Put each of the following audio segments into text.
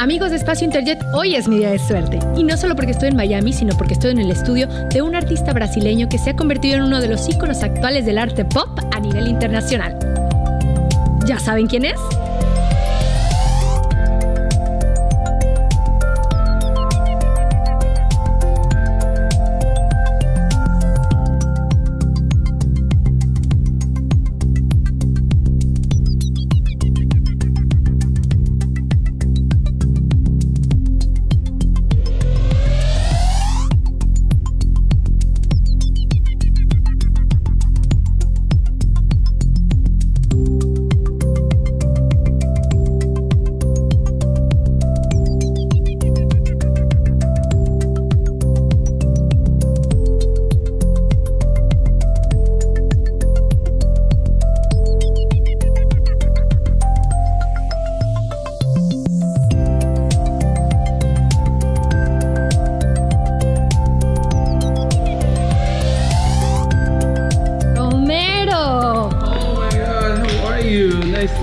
Amigos de Espacio Interjet, hoy es mi día de suerte. Y no solo porque estoy en Miami, sino porque estoy en el estudio de un artista brasileño que se ha convertido en uno de los íconos actuales del arte pop a nivel internacional. ¿Ya saben quién es?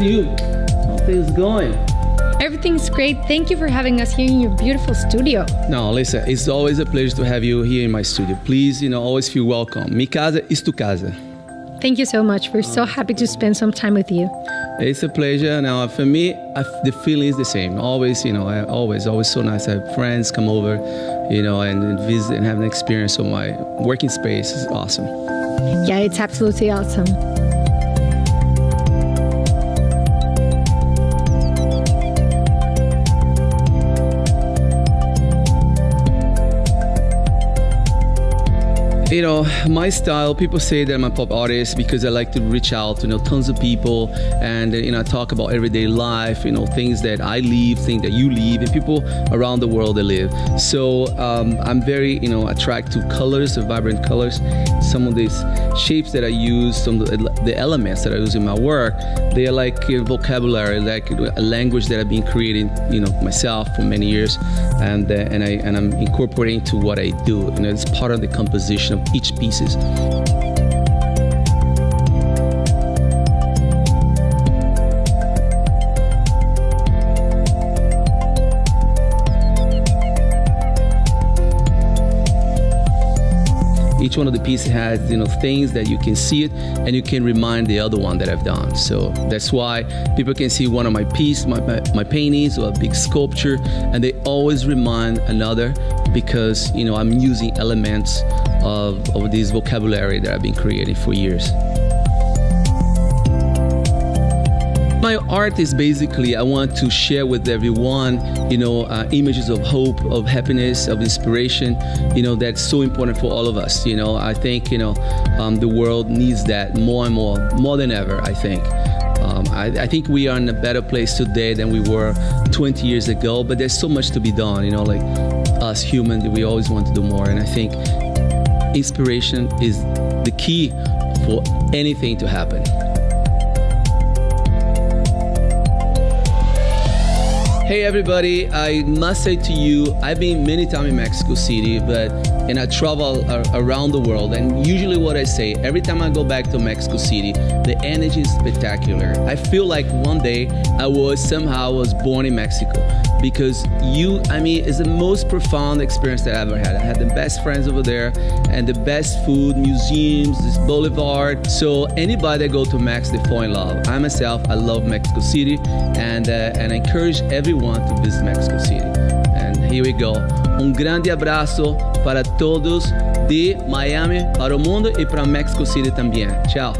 You. How things going? Everything's great. Thank you for having us here in your beautiful studio. No, listen, it's always a pleasure to have you here in my studio. Please, always feel welcome. Mi casa es tu casa. Thank you so much. We're so happy to spend some time with you. It's a pleasure. Now, for me, the feeling is the same. Always, always so nice to have friends come over, and visit and have an experience of my working space. Is awesome. Yeah, it's absolutely awesome. My style, people say that I'm a pop artist because I like to reach out to tons of people and I talk about everyday life, things that I live, things that you live, and people around the world that live. So I'm very attracted to colors, vibrant colors. Some of these shapes that I use, some of the elements that I use in my work, they are like vocabulary, like a language that I've been creating myself for many years, and I'm incorporating to what I do. It's part of the composition of each pieces. Each one of the pieces has things that you can see it and you can remind the other one that I've done. So that's why people can see one of my pieces, my paintings or a big sculpture, and they always remind another because I'm using elements of this vocabulary that I've been creating for years. My art is basically, I want to share with everyone, images of hope, of happiness, of inspiration, that's so important for all of us. I think, the world needs that more and more than ever, I think. I think we are in a better place today than we were 20 years ago, but there's so much to be done, like us humans, we always want to do more. And I think inspiration is the key for anything to happen. Hey everybody, I must say to you, I've been many times in Mexico City, and I travel around the world, and usually what I say, every time I go back to Mexico City, the energy is spectacular. I feel like one day I was born in Mexico, because it's the most profound experience that I ever had. I had the best friends over there, and the best food, museums, this boulevard. So anybody that go to Mexico, they fall in love. I myself, I love Mexico City, and I encourage everyone to visit Mexico City. And here we go. Un grande abraço para todos de Miami, para o mundo e para Mexico City também. Tchau.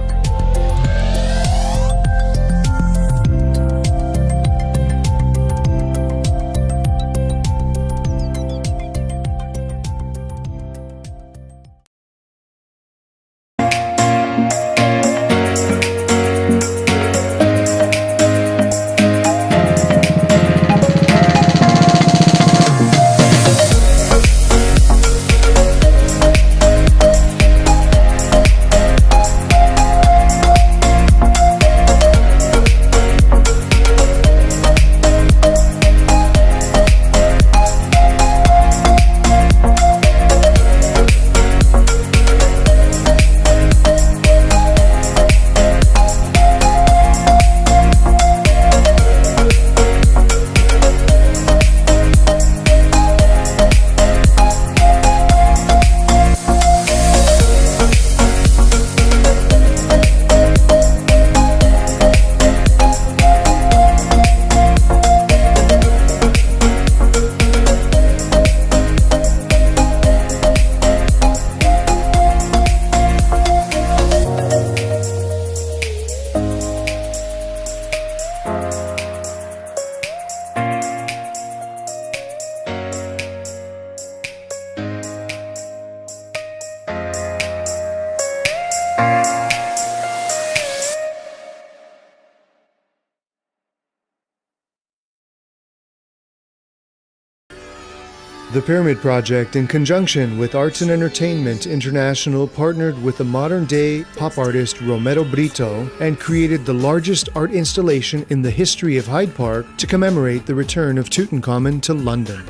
The Pyramid Project, in conjunction with Arts and Entertainment International, partnered with the modern-day pop artist Romero Brito and created the largest art installation in the history of Hyde Park to commemorate the return of Tutankhamun to London.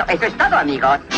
Eso es todo, amigos.